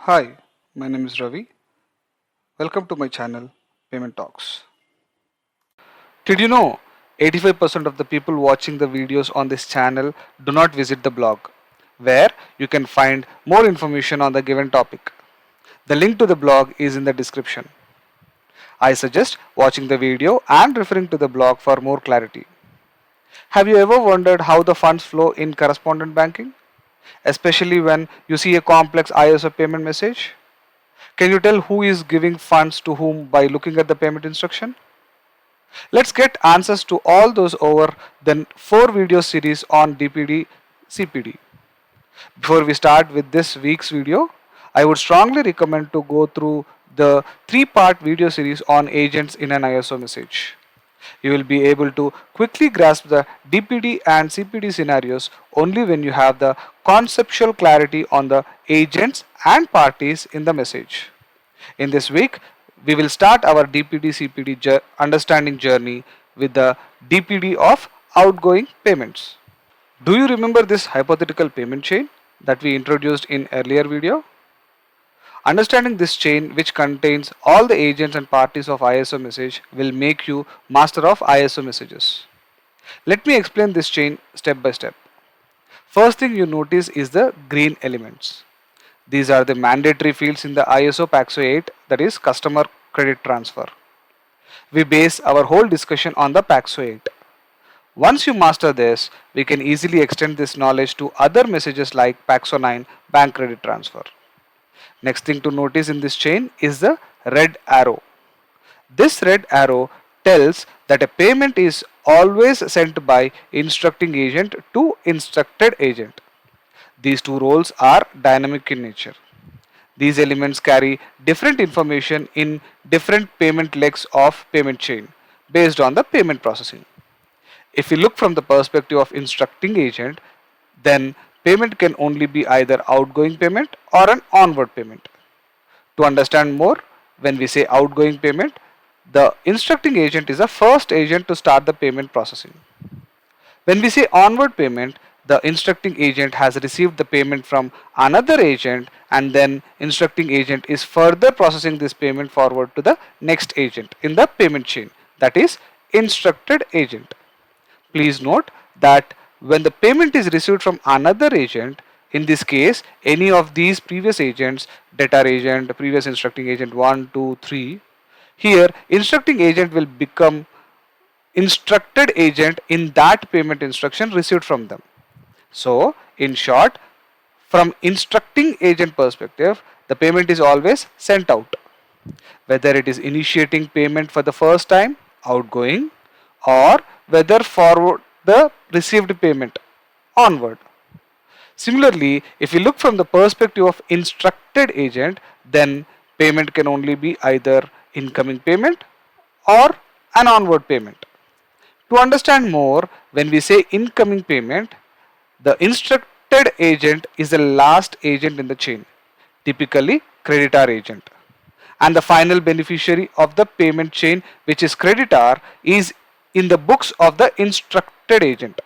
Hi, my name is Ravi. Welcome to my channel Payment Talks. Did you know 85% of the people watching the videos on this channel do not visit the blog, where you can find more information on the given topic? The link to the blog is in the description. I suggest watching the video and referring to the blog for more clarity. Have you ever wondered how the funds flow in correspondent banking, especially when you see a complex ISO payment message? Can you tell who is giving funds to whom by looking at the payment instruction? Let's get answers to all those over the 4 video series on DPD CPD. Before we start with this week's video, I would strongly recommend to go through the 3-part video series on agents in an ISO message. You will be able to quickly grasp the DPD and CPD scenarios only when you have the conceptual clarity on the agents and parties in the message. In this week, we will start our DPD CPD understanding journey with the DPD of outgoing payments. Do you remember this hypothetical payment chain that we introduced in earlier video? Understanding this chain, which contains all the agents and parties of ISO message, will make you master of ISO messages. Let me explain this chain step by step. First thing you notice is the green elements. These are the mandatory fields in the ISO PAXO 8, that is customer credit transfer. We base our whole discussion on the PAXO 8. Once you master this, we can easily extend this knowledge to other messages like PAXO 9, bank credit transfer. Next thing to notice in this chain is the red arrow. This red arrow tells that a payment is always sent by instructing agent to instructed agent. These two roles are dynamic in nature. These elements carry different information in different payment legs of payment chain based on the payment processing. If we look from the perspective of instructing agent, then payment can only be either outgoing payment or an onward payment. To understand more, when we say outgoing payment, the instructing agent is the first agent to start the payment processing. When we say onward payment, the instructing agent has received the payment from another agent, and then instructing agent is further processing this payment forward to the next agent in the payment chain, that is instructed agent. Please note that when the payment is received from another agent, in this case any of these previous agents, debtor agent, previous instructing agent 1, 2, 3, here instructing agent will become instructed agent in that payment instruction received from them. So in short, from instructing agent perspective, the payment is always sent out. Whether it is initiating payment for the first time, outgoing, or whether forward the received payment, onward. Similarly, if we look from the perspective of instructed agent, then payment can only be either incoming payment or an onward payment. To understand more, when we say incoming payment, the instructed agent is the last agent in the chain, typically creditor agent. And the final beneficiary of the payment chain, which is creditor, is in the books of the instructed agent.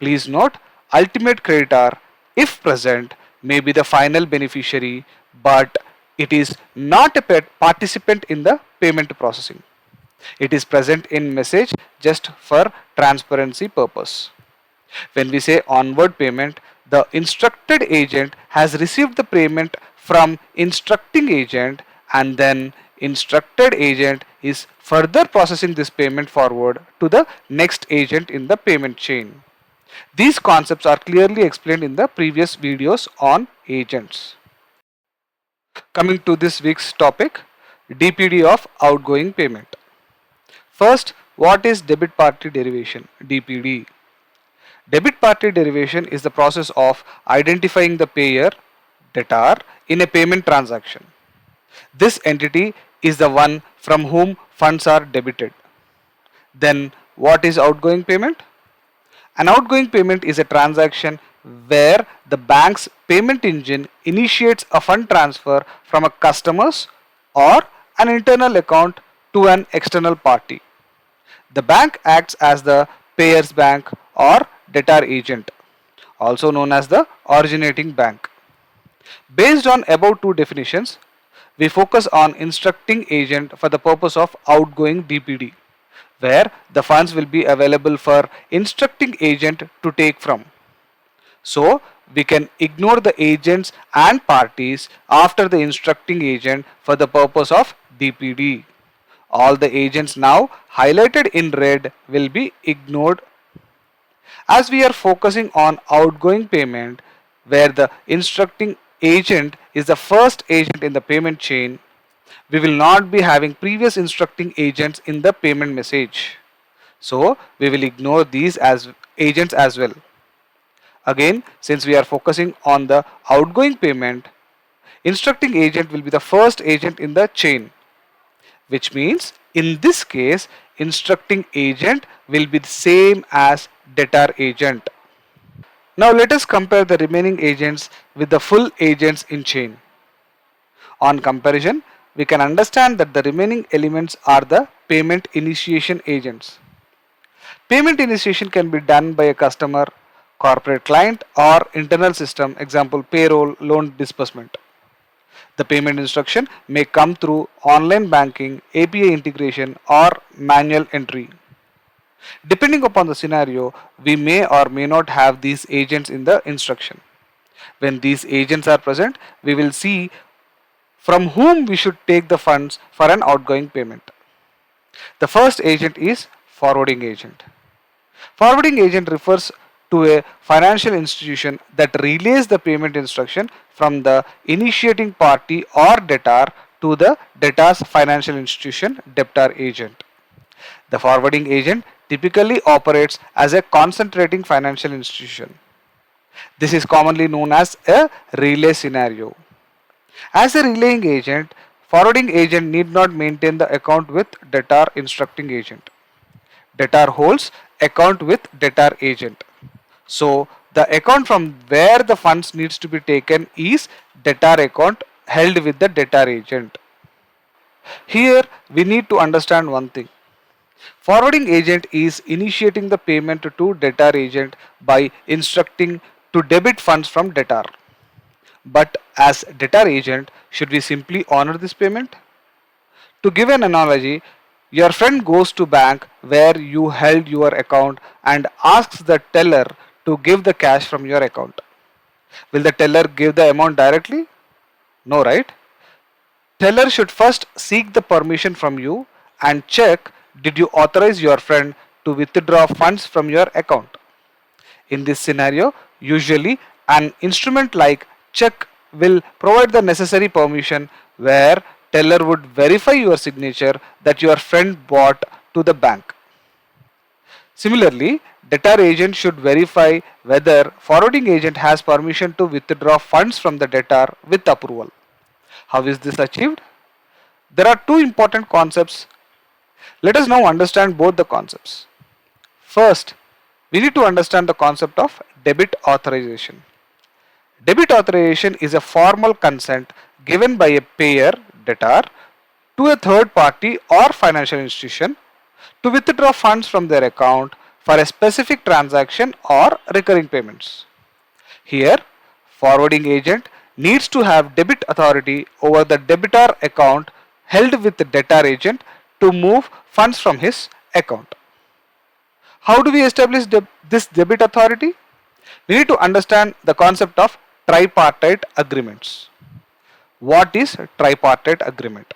Please note, ultimate creditor, if present, may be the final beneficiary, but it is not a participant in the payment processing. It is present in message just for transparency purpose. When we say onward payment, the instructed agent has received the payment from instructing agent, and then instructed agent is further processing this payment forward to the next agent in the payment chain. These concepts are clearly explained in the previous videos on agents. Coming to this week's topic, DPD of outgoing payment. First, what is debit party derivation, DPD? Debit party derivation is the process of identifying the payer, debtor, in a payment transaction. This entity is the one from whom funds are debited. Then, what is outgoing payment? An outgoing payment is a transaction where the bank's payment engine initiates a fund transfer from a customer's or an internal account to an external party. The bank acts as the payer's bank or debtor agent, also known as the originating bank. Based on above two definitions, we focus on instructing agent for the purpose of outgoing DPD, where the funds will be available for instructing agent to take from. So we can ignore the agents and parties after the instructing agent for the purpose of DPD. All the agents now highlighted in red will be ignored as we are focusing on outgoing payment where the instructing agent is the first agent in the payment chain. We will not be having previous instructing agents in the payment message. So we will ignore these as agents as well. Again, since we are focusing on the outgoing payment, instructing agent will be the first agent in the chain, which means in this case, instructing agent will be the same as debtor agent. Now let us compare the remaining agents with the full agents in chain. On comparison, we can understand that the remaining elements are the payment initiation agents. Payment initiation can be done by a customer, corporate client or internal system, example payroll, loan disbursement. The payment instruction may come through online banking, API integration or manual entry. Depending upon the scenario, we may or may not have these agents in the instruction. When these agents are present, we will see from whom we should take the funds for an outgoing payment. The first agent is forwarding agent. Forwarding agent refers to a financial institution that relays the payment instruction from the initiating party or debtor to the debtor's financial institution debtor agent. The forwarding agent typically operates as a concentrating financial institution. This is commonly known as a relay scenario. As a relaying agent, forwarding agent need not maintain the account with debtor instructing agent. Debtor holds account with debtor agent. So the account from where the funds needs to be taken is debtor account held with the debtor agent. Here we need to understand one thing. Forwarding agent is initiating the payment to debtor agent by instructing to debit funds from debtor. But as debtor agent, should we simply honor this payment? To give an analogy, your friend goes to bank where you held your account and asks the teller to give the cash from your account. Will the teller give the amount directly? No, right? Teller should first seek the permission from you and check did you authorize your friend to withdraw funds from your account. In this scenario, usually an instrument like check will provide the necessary permission where teller would verify your signature that your friend bought to the bank. Similarly, debtor agent should verify whether forwarding agent has permission to withdraw funds from the debtor with approval. How is this achieved? There are two important concepts. Let us now understand both the concepts. First, we need to understand the concept of debit authorization. Debit authorization is a formal consent given by a payer, debtor, to a third party or financial institution to withdraw funds from their account for a specific transaction or recurring payments. Here, forwarding agent needs to have debit authority over the debitor account held with the debtor agent to move funds from his account. How do we establish this debit authority? We need to understand the concept of tripartite agreements. What is tripartite agreement?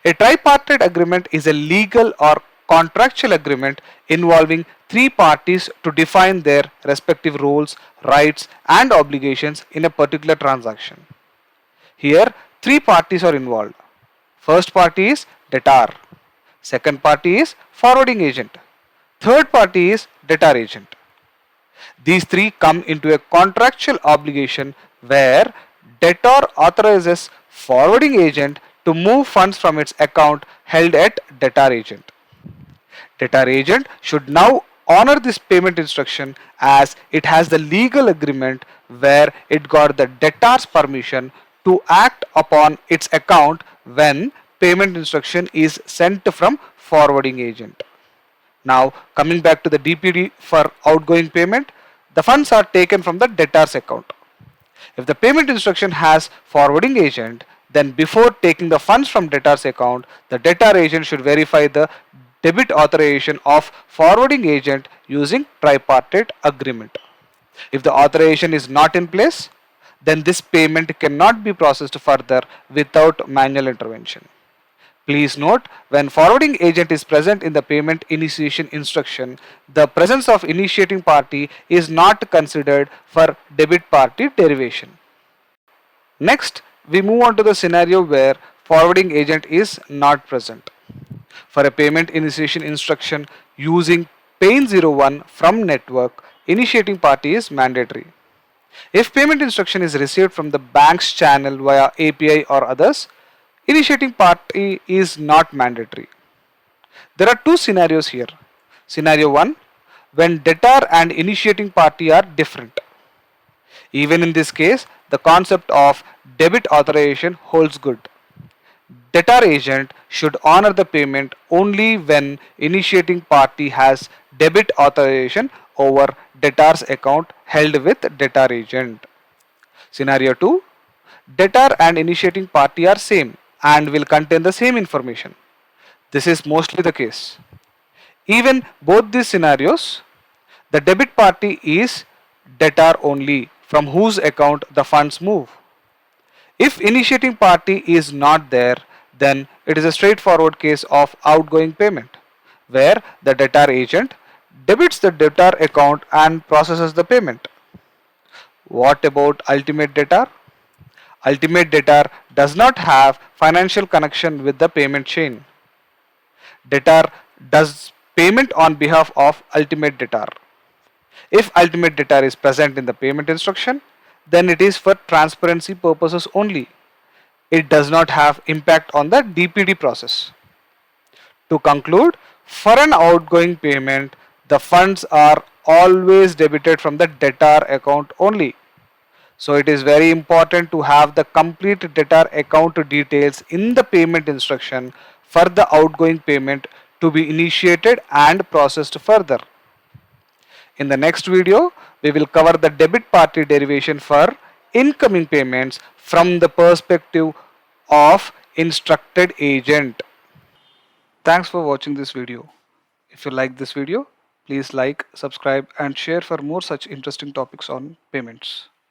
A tripartite agreement is a legal or contractual agreement involving three parties to define their respective roles, rights, and obligations in a particular transaction. Here, three parties are involved. First party is debtor. Second party is forwarding agent. Third party is debtor agent. These three come into a contractual obligation where debtor authorizes forwarding agent to move funds from its account held at debtor agent. Debtor agent should now honor this payment instruction as it has the legal agreement where it got the debtor's permission to act upon its account when payment instruction is sent from forwarding agent. Now coming back to the DPD for outgoing payment, the funds are taken from the debtor's account. If the payment instruction has forwarding agent, then before taking the funds from debtor's account, the debtor agent should verify the debit authorization of forwarding agent using tripartite agreement. If the authorization is not in place, then this payment cannot be processed further without manual intervention. Please note, when forwarding agent is present in the payment initiation instruction, the presence of initiating party is not considered for debit party derivation. Next, we move on to the scenario where forwarding agent is not present. For a payment initiation instruction using PAIN01 from network, initiating party is mandatory. If payment instruction is received from the bank's channel via API or others, initiating party is not mandatory. There are two scenarios here. Scenario 1, when debtor and initiating party are different. Even in this case, the concept of debit authorization holds good. Debtor agent should honor the payment only when initiating party has debit authorization over debtor's account held with debtor agent. Scenario 2, debtor and initiating party are same and will contain the same information. This is mostly the case. Even both these scenarios, the debit party is debtor only from whose account the funds move. If initiating party is not there, then it is a straightforward case of outgoing payment, where the debtor agent debits the debtor account and processes the payment. What about ultimate debtor? Ultimate debtor does not have financial connection with the payment chain. Debtor does payment on behalf of ultimate debtor. If ultimate debtor is present in the payment instruction, then it is for transparency purposes only. It does not have impact on the DPD process. To conclude, for an outgoing payment, the funds are always debited from the debtor account only. So it is very important to have the complete debtor account details in the payment instruction for the outgoing payment to be initiated and processed further. In the next video, we will cover the debit party derivation for incoming payments from the perspective of instructed agent. Thanks for watching this video. If you like this video, please like, subscribe and share for more such interesting topics on payments.